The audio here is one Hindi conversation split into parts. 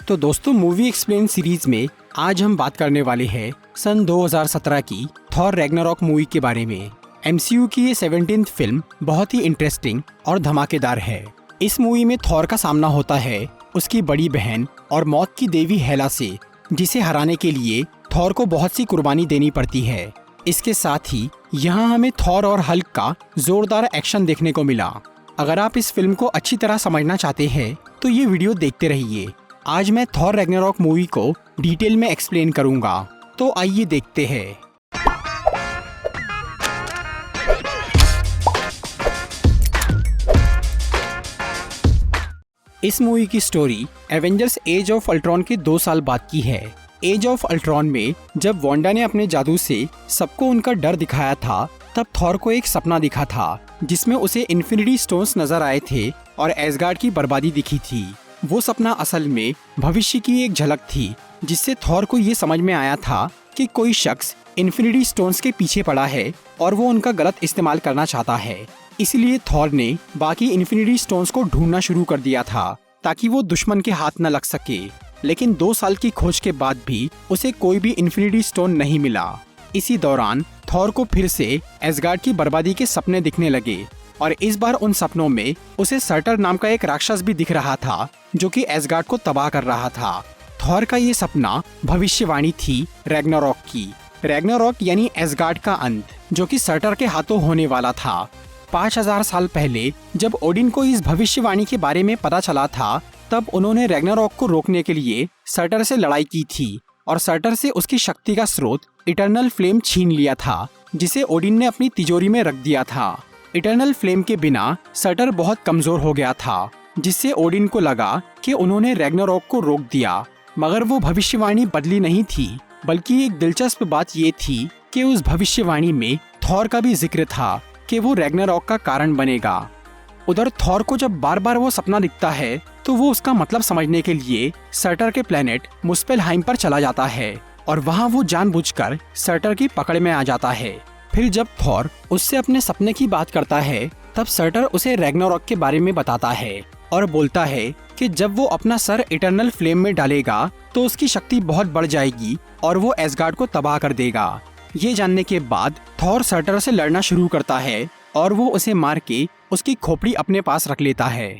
तो दोस्तों, मूवी एक्सप्लेन सीरीज में आज हम बात करने वाले हैं सन 2017 की थॉर रैग्नारॉक मूवी के बारे में। एमसीयू की ये 17th फिल्म बहुत ही इंटरेस्टिंग और धमाकेदार है। इस मूवी में थॉर का सामना होता है उसकी बड़ी बहन और मौत की देवी हेला से, जिसे हराने के लिए थॉर को बहुत सी कुर्बानी देनी पड़ती है। इसके साथ ही यहाँ हमें थॉर और हल्क का जोरदार एक्शन देखने को मिला। अगर आप इस फिल्म को अच्छी तरह समझना चाहते हैं तो ये वीडियो देखते रहिए। आज मैं थॉर रैग्नारॉक मूवी को डिटेल में एक्सप्लेन करूंगा, तो आइए देखते हैं। इस मूवी की story Avengers Age of Ultron के 2 साल बाद की है। एज ऑफ अल्ट्रॉन में जब वांडा ने अपने जादू से सबको उनका डर दिखाया था, तब थॉर को एक सपना दिखा था जिसमें उसे इन्फिनिटी स्टोन्स नजर आए थे और एसगार्ड की बर्बादी दिखी थी। वो सपना असल में भविष्य की एक झलक थी, जिससे थॉर को ये समझ में आया था कि कोई शख्स इन्फिनिटी स्टोन्स के पीछे पड़ा है और वो उनका गलत इस्तेमाल करना चाहता है। इसलिए थॉर ने बाकी इन्फिनिटी स्टोन्स को ढूंढना शुरू कर दिया था ताकि वो दुश्मन के हाथ न लग सके। लेकिन 2 साल की खोज के बाद भी उसे कोई भी इन्फिनिटी स्टोन नहीं मिला। इसी दौरान थॉर को फिर से एसगार्ड की बर्बादी के सपने दिखने लगे और इस बार उन सपनों में उसे सर्टर नाम का एक राक्षस भी दिख रहा था जो कि एसगार्ड को तबाह कर रहा था। थॉर का ये सपना भविष्यवाणी थी रैग्नारॉक की। रैग्नारॉक यानी एसगार्ड का अंत, जो कि सर्टर के हाथों होने वाला था। 5000 साल पहले जब ओडिन को इस भविष्यवाणी के बारे में पता चला था, तब उन्होंने रैग्नारॉक को रोकने के लिए सर्टर से लड़ाई की थी और सर्टर से उसकी शक्ति का स्रोत इटर्नल फ्लेम छीन लिया था, जिसे ओडिन ने अपनी तिजोरी में रख दिया था। इटर्नल फ्लेम के बिना सर्टर बहुत कमजोर हो गया था, जिससे ओडिन को लगा कि उन्होंने रैग्नारॉक को रोक दिया। मगर वो भविष्यवाणी बदली नहीं थी, बल्कि एक दिलचस्प बात ये थी कि उस भविष्यवाणी में थॉर का भी जिक्र था कि वो रैग्नारॉक का कारण बनेगा। उधर थॉर को जब बार बार वो सपना दिखता है तो वो उसका मतलब समझने के लिए सर्टर के प्लेनेट मुस्पेलहाइम पर चला जाता है और वहाँ वो जानबूझकर सर्टर की पकड़ में आ जाता है। फिर जब थॉर उससे अपने सपने की बात करता है, तब सर्टर उसे रैग्नारॉक के बारे में बताता है और बोलता है कि जब वो अपना सर इटर्नल फ्लेम में डालेगा तो उसकी शक्ति बहुत बढ़ जाएगी और वो एसगार्ड को तबाह कर देगा। ये जानने के बाद थॉर सर्टर से लड़ना शुरू करता है और वो उसे मार के उसकी खोपड़ी अपने पास रख लेता है।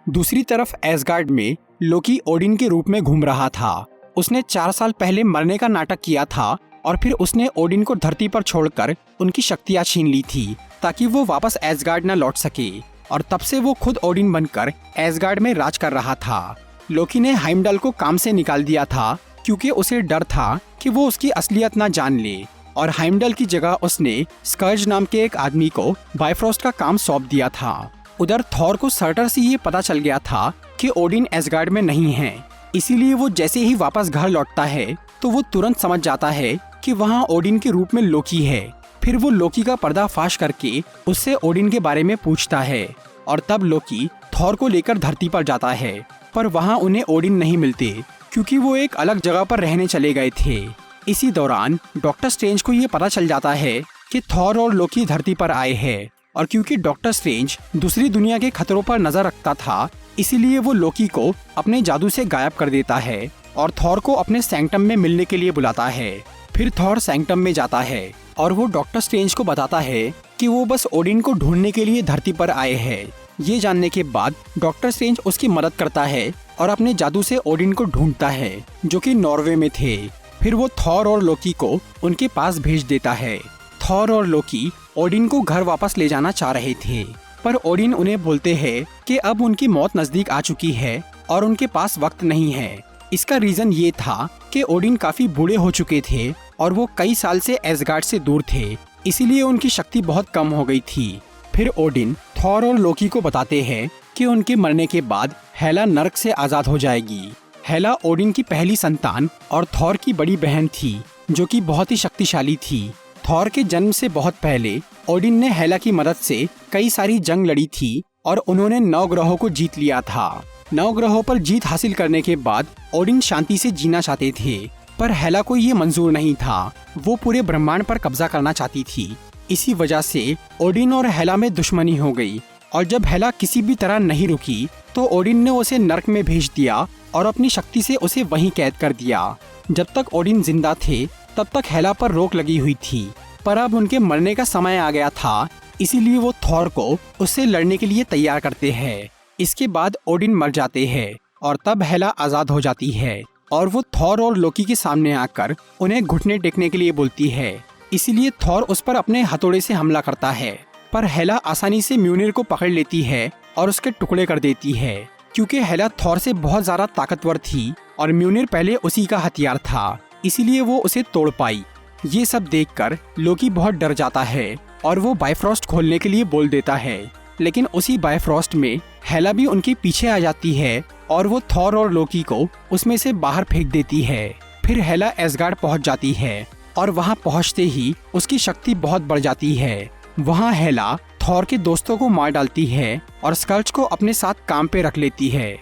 दूसरी तरफ एसगार्ड में लोकी ओडिन के रूप में घूम रहा था। उसने 4 साल पहले मरने का नाटक किया था और फिर उसने ओडिन को धरती पर छोड़कर उनकी शक्तियां छीन ली थी ताकि वो वापस एसगार्ड न लौट सके, और तब से वो खुद ओडिन बनकर एसगार्ड में राज कर रहा था। लोकी ने हाइमडल को काम से निकाल दिया था क्योंकि उसे डर था कि वो उसकी असलियत न जान ले, और हाइमडल की जगह उसने स्कर्ज नाम के एक आदमी को बायफ्रॉस्ट का काम सौंप दिया था। उधर थॉर को सर्टर से ये पता चल गया था कि ओडिन एसगार्ड में नहीं है, इसीलिए वो जैसे ही वापस घर लौटता है तो वो तुरंत समझ जाता है कि वहाँ ओडिन के रूप में लोकी है। फिर वो लोकी का पर्दाफाश करके उससे ओडिन के बारे में पूछता है और तब लोकी थॉर को लेकर धरती पर जाता है, पर वहाँ उन्हें ओडिन नहीं मिलते क्योंकि वो एक अलग जगह पर रहने चले गए थे। इसी दौरान डॉक्टर स्ट्रेंज को ये पता चल जाता है कि थॉर और लोकी धरती पर आए हैं, और क्योंकि डॉक्टर स्ट्रेंज दूसरी दुनिया के खतरों पर नजर रखता था, इसीलिए वो लोकी को अपने जादू से गायब कर देता है और थॉर को अपने सैंक्टम में मिलने के लिए बुलाता है। फिर थॉर सैंक्टम में जाता है और वो डॉक्टर स्ट्रेंज को बताता है कि वो बस ओडिन को ढूंढने के लिए धरती पर आए हैं। ये जानने के बाद डॉक्टर स्ट्रेंज उसकी मदद करता है और अपने जादू से ओडिन को ढूंढता है, जो कि नॉर्वे में थे। फिर वो थॉर और लोकी को उनके पास भेज देता है। थॉर और लोकी ओडिन को घर वापस ले जाना चाह रहे थे, पर ओडिन उन्हें बोलते हैं कि अब उनकी मौत नजदीक आ चुकी है और उनके पास वक्त नहीं है। इसका रीजन ये था कि ओडिन काफी बूढ़े हो चुके थे और वो कई साल से एसगार्ड से दूर थे, इसीलिए उनकी शक्ति बहुत कम हो गई थी। फिर ओडिन थॉर और लोकी को बताते हैं कि उनके मरने के बाद हेला नर्क से आजाद हो जाएगी। हेला ओडिन की पहली संतान और थॉर की बड़ी बहन थी, जो कि बहुत ही शक्तिशाली थी। थॉर के जन्म से बहुत पहले ओडिन ने हेला की मदद से कई सारी जंग लड़ी थी और उन्होंने 9 ग्रहों को जीत लिया था। 9 ग्रहों पर जीत हासिल करने के बाद ओडिन शांति से जीना चाहते थे, पर हेला को ये मंजूर नहीं था। वो पूरे ब्रह्मांड पर कब्जा करना चाहती थी। इसी वजह से ओडिन और हेला में दुश्मनी हो गई और जब हेला किसी भी तरह नहीं रुकी तो ओडिन ने उसे नर्क में भेज दिया और अपनी शक्ति से उसे वहीं कैद कर दिया। जब तक ओडिन जिंदा थे तब तक हेला पर रोक लगी हुई थी, पर अब उनके मरने का समय आ गया था, इसीलिए वो थॉर को उससे लड़ने के लिए तैयार करते हैं। इसके बाद ओडिन मर जाते हैं और तब हेला आजाद हो जाती है और वो थॉर और लोकी के सामने आकर उन्हें घुटने टेकने के लिए बोलती है। इसीलिए थॉर उस पर अपने हथौड़े से हमला करता है, पर हेला आसानी से म्यूनिर को पकड़ लेती है और उसके टुकड़े कर देती है। क्योंकि हेला थॉर से बहुत ज्यादा ताकतवर थी और म्यूनिर पहले उसी का हथियार था, इसीलिए वो उसे तोड़ पाई। ये सब देखकर लोकी बहुत डर जाता है और वो बायफ्रॉस्ट खोलने के लिए बोल देता है, लेकिन उसी बायफ्रॉस्ट में हेला भी उनके पीछे आ जाती है और वो थॉर और लोकी को उसमें से बाहर फेंक देती है। फिर हेला एसगार्ड पहुंच जाती है और वहां पहुंचते ही उसकी शक्ति बहुत बढ़ जाती है। वहां हेला थॉर के दोस्तों को मार डालती है और स्कल्ज को अपने साथ काम पे रख लेती है।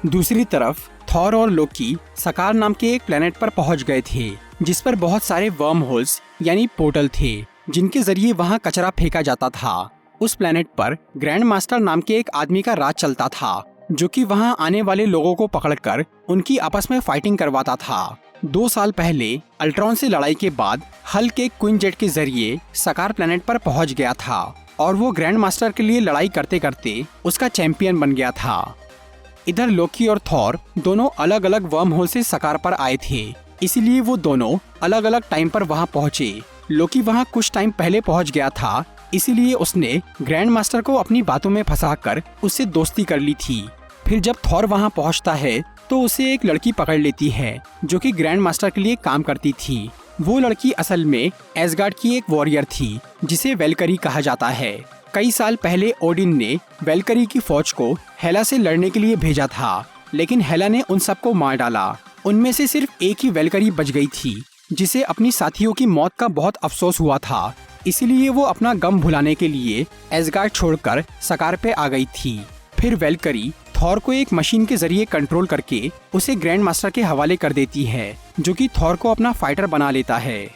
दूसरी तरफ थॉर और लोकी सकार नाम के एक प्लेनेट पर पहुंच गए थे, जिस पर बहुत सारे वर्म होल्स यानी पोर्टल थे, जिनके जरिए वहां कचरा फेंका जाता था। उस प्लेनेट पर ग्रैंड मास्टर नाम के एक आदमी का राज चलता था, जो कि वहां आने वाले लोगों को पकड़कर उनकी आपस में फाइटिंग करवाता था। 2 साल पहले अल्ट्रॉन से लड़ाई के बाद हल्क एक क्वीन जेट के जरिए सकार प्लेनेट पर पहुंच गया था और वो ग्रैंड मास्टर के लिए लड़ाई करते करते उसका चैंपियन बन गया था। इधर लोकी और थॉर दोनों अलग अलग वर्म होल से सकार पर आए थे, इसीलिए वो दोनों अलग अलग टाइम पर वहां पहुंचे। लोकी वहां कुछ टाइम पहले पहुंच गया था, इसीलिए उसने ग्रैंड मास्टर को अपनी बातों में फंसाकर उससे दोस्ती कर ली थी। फिर जब थॉर वहां पहुंचता है तो उसे एक लड़की पकड़ लेती है, जो कि ग्रैंड मास्टर के लिए काम करती थी। वो लड़की असल में एसगार्ड की एक वॉरियर थी, जिसे वेलकरी कहा जाता है। कई साल पहले ओडिन ने वेलकरी की फौज को हेला से लड़ने के लिए भेजा था, लेकिन हेला ने उन सबको मार डाला। उनमें से सिर्फ एक ही वेलकरी बच गई थी, जिसे अपनी साथियों की मौत का बहुत अफसोस हुआ था। इसीलिए वो अपना गम भुलाने के लिए एसगार्ड छोड़कर सकार पे आ गई थी। फिर वेलकरी थॉर को एक मशीन के जरिए कंट्रोल करके उसे ग्रैंड मास्टर के हवाले कर देती है, जो कि थॉर को अपना फाइटर बना लेता है।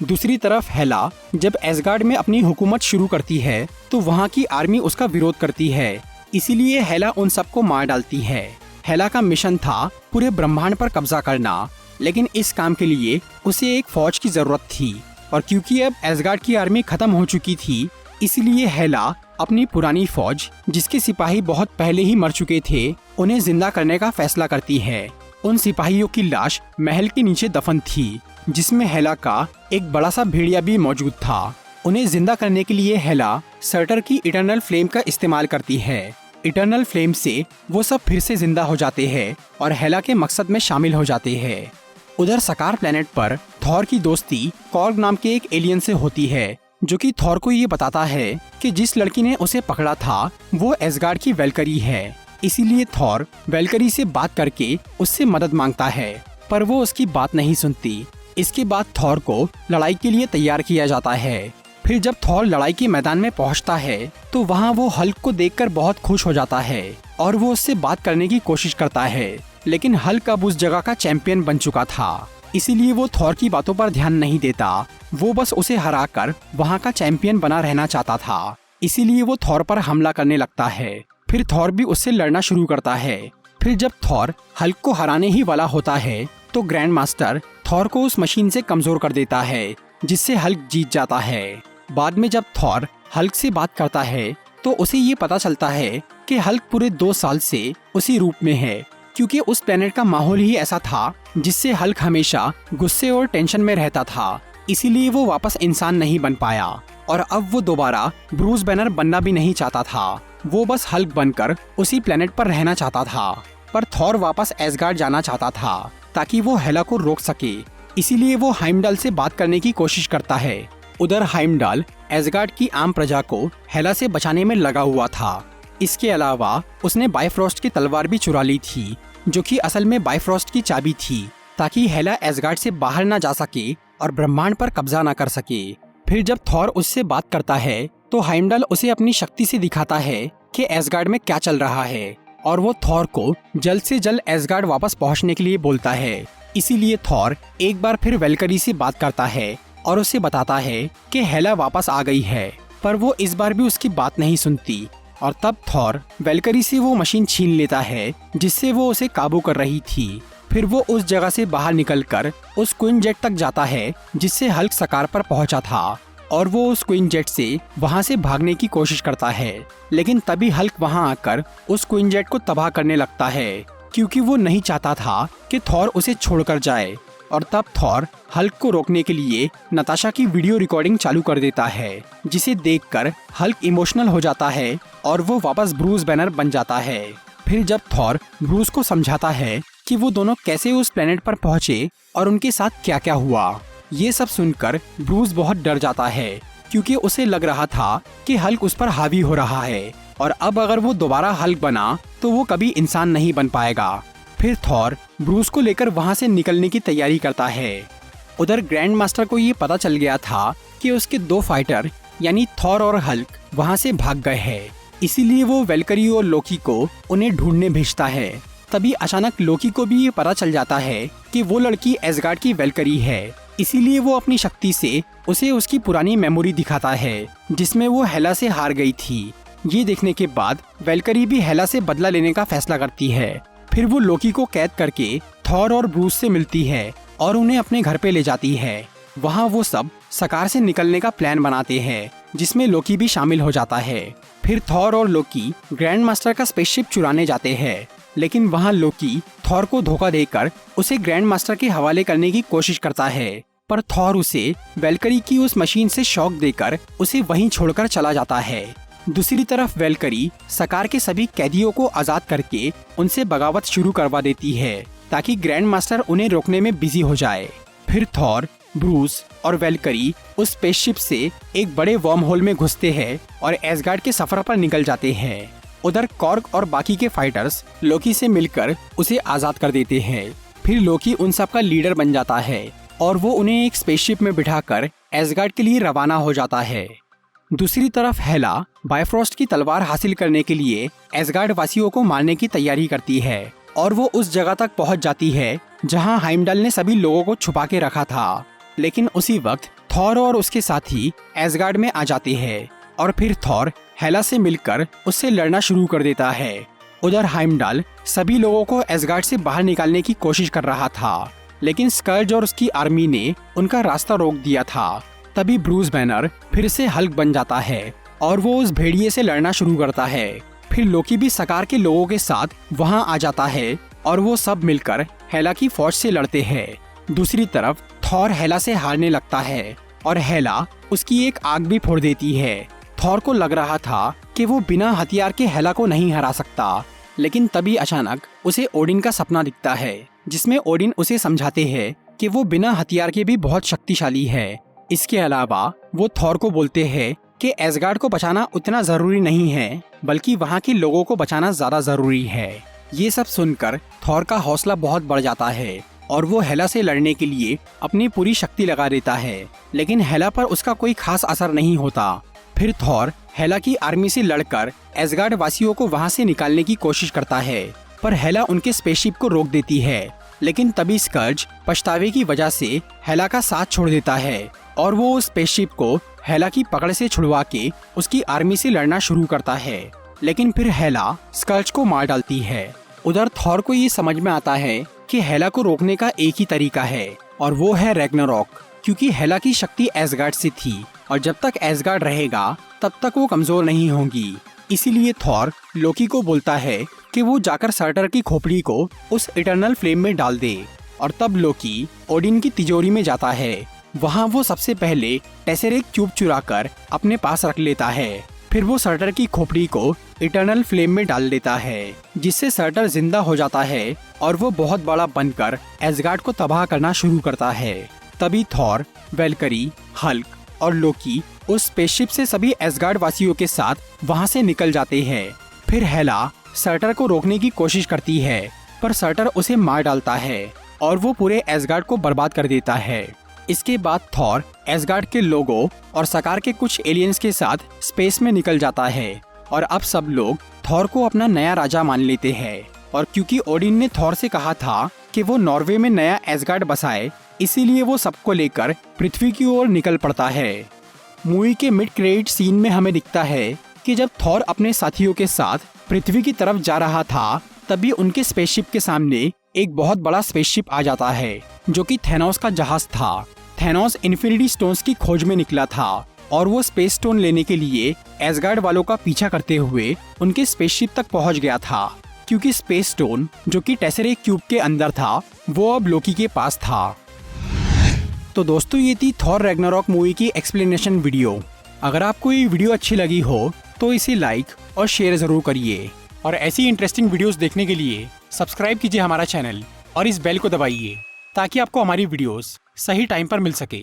दूसरी तरफ हेला जब एसगार्ड में अपनी हुकूमत शुरू करती है तो वहाँ की आर्मी उसका विरोध करती है, इसीलिए हेला उन सबको मार डालती है। हेला का मिशन था पूरे ब्रह्मांड पर कब्जा करना, लेकिन इस काम के लिए उसे एक फौज की जरूरत थी, और क्योंकि अब एसगार्ड की आर्मी खत्म हो चुकी थी, इसलिए हेला अपनी पुरानी फौज, जिसके सिपाही बहुत पहले ही मर चुके थे, उन्हें जिंदा करने का फैसला करती है। उन सिपाहियों की लाश महल के नीचे दफन थी, जिसमें हेला का एक बड़ा सा भेड़िया भी मौजूद था। उन्हें जिंदा करने के लिए हेला सर्टर की इटर्नल फ्लेम का इस्तेमाल करती है। इटर्नल फ्लेम से वो सब फिर से जिंदा हो जाते हैं और हेला के मकसद में शामिल हो जाते हैं। उधर सकार प्लेनेट पर थॉर की दोस्ती कॉर्ग नाम के एक एलियन से होती है, जो कि थॉर को ये बताता है कि जिस लड़की ने उसे पकड़ा था वो एसगार्ड की वेलकरी है। इसीलिए थॉर वेलकरी से बात करके उससे मदद मांगता है, पर वो उसकी बात नहीं सुनती। इसके बाद थॉर को लड़ाई के लिए तैयार किया जाता है। फिर जब थॉर लड़ाई के मैदान में पहुंचता है तो वहां वो हल्क को देखकर बहुत खुश हो जाता है और वो उससे बात करने की कोशिश करता है, लेकिन हल्क अब उस जगह का चैंपियन बन चुका था, इसीलिए वो थॉर की बातों पर ध्यान नहीं देता। वो बस उसे हराकर वहां का चैंपियन बना रहना चाहता था, इसीलिए वो थॉर पर हमला करने लगता है। फिर थॉर भी उससे लड़ना शुरू करता है। फिर जब थॉर हल्क को हराने ही वाला होता है तो ग्रैंड मास्टर थॉर को उस मशीन से कमजोर कर देता है, जिससे हल्क जीत जाता है। बाद में जब थॉर हल्क से बात करता है तो उसे ये पता चलता है कि हल्क पूरे 2 साल से उसी रूप में है, क्योंकि उस प्लेनेट का माहौल ही ऐसा था जिससे हल्क हमेशा गुस्से और टेंशन में रहता था। इसीलिए वो वापस इंसान नहीं बन पाया और अब वो दोबारा ब्रूस बैनर बनना भी नहीं चाहता था। वो बस हल्क बनकर उसी प्लेनेट पर रहना चाहता था। पर थॉर वापस एसगार्ड जाना चाहता था ताकि वो हेला को रोक सके, इसीलिए वो हाइमडाल से बात करने की कोशिश करता है। उधर हाइमडाल एसगार्ड की आम प्रजा को हेला से बचाने में लगा हुआ था। इसके अलावा उसने बायफ्रॉस्ट की तलवार भी चुरा ली थी, जो कि असल में बायफ्रॉस्ट की चाबी थी, ताकि हेला एसगार्ड से बाहर ना जा सके और ब्रह्मांड पर कब्जा ना कर सके। फिर जब थॉर उससे बात करता है तो हाइमडाल उसे अपनी शक्ति से दिखाता है कि एसगार्ड में क्या चल रहा है, और वो थॉर को जल्द से जल्द एसगार्ड वापस पहुंचने के लिए बोलता है। इसीलिए थॉर एक बार फिर वेलकरी से बात करता है और उसे बताता है कि हेला वापस आ गई है, पर वो इस बार भी उसकी बात नहीं सुनती और तब थॉर वेलकरी से वो मशीन छीन लेता है जिससे वो उसे काबू कर रही थी। फिर वो उस जगह से बाहर निकलकर उस क्वीन जेट तक जाता है जिससे हल्क सकार पर पहुंचा था और वो उस क्वीन जेट से वहां से भागने की कोशिश करता है। लेकिन तभी हल्क वहां आकर उस क्वीन जेट को तबाह करने लगता है क्योंकि वो नहीं चाहता था कि थॉर उसे छोड़कर जाए। और तब थॉर हल्क को रोकने के लिए नताशा की वीडियो रिकॉर्डिंग चालू कर देता है जिसे देखकर हल्क इमोशनल हो जाता है और वो वापस ब्रूस बैनर बन जाता है। फिर जब थॉर ब्रूस को समझाता है कि वो दोनों कैसे उस प्लेनेट पर पहुंचे और उनके साथ क्या क्या हुआ, ये सब सुनकर ब्रूस बहुत डर जाता है क्योंकि उसे लग रहा था कि हल्क उस पर हावी हो रहा है और अब अगर वो दोबारा हल्क बना तो वो कभी इंसान नहीं बन पाएगा। फिर थॉर ब्रूस को लेकर वहां से निकलने की तैयारी करता है। उधर ग्रैंड मास्टर को ये पता चल गया था कि उसके 2 फाइटर यानी थॉर और हल्क वहां से भाग गए हैं, इसीलिए वो वेलकरी और लोकी को उन्हें ढूंढने भेजता है। तभी अचानक लोकी को भी ये पता चल जाता है कि वो लड़की एसगार्ड की वेलकरी है, इसीलिए वो अपनी शक्ति से उसे उसकी पुरानी मेमोरी दिखाता है जिसमें वो हेला से हार गई थी। ये देखने के बाद वेलकरी भी हेला से बदला लेने का फैसला करती है। फिर वो लोकी को कैद करके थॉर और ब्रूस से मिलती है और उन्हें अपने घर पे ले जाती है। वहाँ वो सब सकार से निकलने का प्लान बनाते हैं जिसमें लोकी भी शामिल हो जाता है। फिर थॉर और लोकी ग्रैंड मास्टर का स्पेसशिप चुराने जाते हैं, लेकिन वहाँ लोकी थॉर को धोखा देकर उसे ग्रैंड मास्टर के हवाले करने की कोशिश करता है, पर थॉर उसे वेलकरी की उस मशीन से शॉक देकर उसे वहीं छोड़कर चला जाता है। दूसरी तरफ वेलकरी सकार के सभी कैदियों को आजाद करके उनसे बगावत शुरू करवा देती है ताकि ग्रैंड मास्टर उन्हें रोकने में बिजी हो जाए। फिर थॉर, ब्रूस और वेलकरी उस स्पेसशिप से एक बड़े वर्म होल में घुसते हैं और एसगार्ड के सफर पर निकल जाते हैं। उधर कॉर्ग और बाकी के फाइटर्स लोकी से मिलकर उसे आजाद कर देते हैं। फिर लोकी उन सब का लीडर बन जाता है और वो उन्हें एक स्पेसशिप में बिठाकर एसगार्ड के लिए रवाना हो जाता है। दूसरी तरफ हेला बायफ्रॉस्ट की तलवार हासिल करने के लिए एसगार्ड वासियों को मारने की तैयारी करती है और वो उस जगह तक पहुंच जाती है जहां हाइमडल ने सभी लोगों को छुपा के रखा था। लेकिन उसी वक्त थॉर और उसके साथी एसगार्ड में आ जाते हैं और फिर थॉर हेला से मिलकर उससे लड़ना शुरू कर देता है। उधर हाइमडल सभी लोगों को एसगार्ड से बाहर निकालने की कोशिश कर रहा था, लेकिन स्कर्ज और उसकी आर्मी ने उनका रास्ता रोक दिया था। तभी ब्रूस बैनर फिर से हल्क बन जाता है और वो उस भेड़िए से लड़ना शुरू करता है। फिर लोकी भी सकार के लोगों के साथ वहां आ जाता है और वो सब मिलकर हेला की फौज से लड़ते हैं। दूसरी तरफ थॉर हेला से हारने लगता है और हेला उसकी एक आग भी फोड़ देती है। थॉर को लग रहा था कि वो बिना हथियार के हेला को नहीं हरा सकता, लेकिन तभी अचानक उसे ओडिन का सपना दिखता है जिसमें ओडिन उसे समझाते हैं कि वो बिना हथियार के भी बहुत शक्तिशाली है। इसके अलावा वो थॉर को बोलते हैं कि एसगार्ड को बचाना उतना जरूरी नहीं है, बल्कि वहाँ के लोगों को बचाना ज्यादा जरूरी है। ये सब सुनकर थॉर का हौसला बहुत बढ़ जाता है और वो हेला से लड़ने के लिए अपनी पूरी शक्ति लगा देता है, लेकिन हेला पर उसका कोई खास असर नहीं होता। फिर थॉर हेला की आर्मी से लड़कर एसगार्ड वासियों को वहाँ से निकालने की कोशिश करता है, पर हेला उनके स्पेसशिप को रोक देती है। लेकिन तभी स्कर्ज पछतावे की वजह से हेला का साथ छोड़ देता है और वो उस स्पेसशिप को हेला की पकड़ से छुड़वा के उसकी आर्मी से लड़ना शुरू करता है। लेकिन फिर हेला स्कर्ज को मार डालती है। उधर थॉर को ये समझ में आता है कि हेला को रोकने का एक ही तरीका है और वो है रैग्नारॉक, क्योंकि हेला की शक्ति एसगार्ड से थी और जब तक एसगार्ड रहेगा तब तक वो कमजोर नहीं होगी। इसीलिए थॉर लोकी को बोलता है कि वो जाकर सर्टर की खोपड़ी को उस इटर्नल फ्लेम में डाल दे और तब लोकी ओडिन की तिजोरी में जाता है। वहाँ वो सबसे पहले टेसेरेक क्यूब चुराकर अपने पास रख लेता है। फिर वो सर्टर की खोपड़ी को इटर्नल फ्लेम में डाल देता है, जिससे सर्टर जिंदा हो जाता है और वो बहुत बड़ा बनकर एसगार्ड को तबाह करना शुरू करता है। तभी थॉर, वेलकरी, हल्क और लोकी उस स्पेसशिप से सभी एसगार्ड वासियों के साथ वहाँ से निकल जाते हैं। फिर हेला सर्टर को रोकने की कोशिश करती है, पर सर्टर उसे मार डालता है और वो पूरे एसगार्ड को बर्बाद कर देता है। इसके बाद थॉर एसगार्ड के लोगों और सकार के कुछ एलियंस के साथ स्पेस में निकल जाता है और अब सब लोग थॉर को अपना नया राजा मान लेते हैं। और क्योंकि ओडिन ने थॉर से कहा था कि वो नॉर्वे में नया एसगार्ड बसाए, इसीलिए वो सबको लेकर पृथ्वी की ओर निकल पड़ता है। मूवी के मिड क्रेडिट सीन में हमें दिखता है कि जब थॉर अपने साथियों के साथ पृथ्वी की तरफ जा रहा था तभी उनके स्पेसशिप के सामने एक बहुत बड़ा स्पेसशिप आ जाता है जो कि थैनोस का जहाज था। थैनोस इन्फिनिटी स्टोन्स की खोज में निकला था और वो स्पेस स्टोन लेने के लिए एसगार्ड वालों का पीछा करते हुए उनके स्पेसशिप तक पहुंच गया था, क्योंकि स्पेस स्टोन जो कि टेसरे क्यूब के अंदर था वो अब लोकी के पास था। तो दोस्तों ये थी थॉर रैग्नारॉक मूवी की एक्सप्लेनेशन वीडियो। अगर आपको ये वीडियो अच्छी लगी हो तो इसे लाइक और शेयर जरूर करिए और ऐसी इंटरेस्टिंग वीडियोस देखने के लिए सब्सक्राइब कीजिए हमारा चैनल और इस बेल को दबाइए ताकि आपको हमारी वीडियोस सही टाइम पर मिल सके।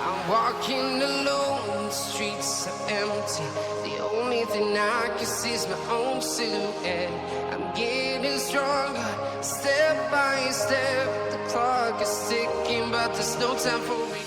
I'm walking alone, the streets are empty. The only thing I can see is my own silhouette. I'm getting stronger, step by step. The clock is ticking, but there's no time for me.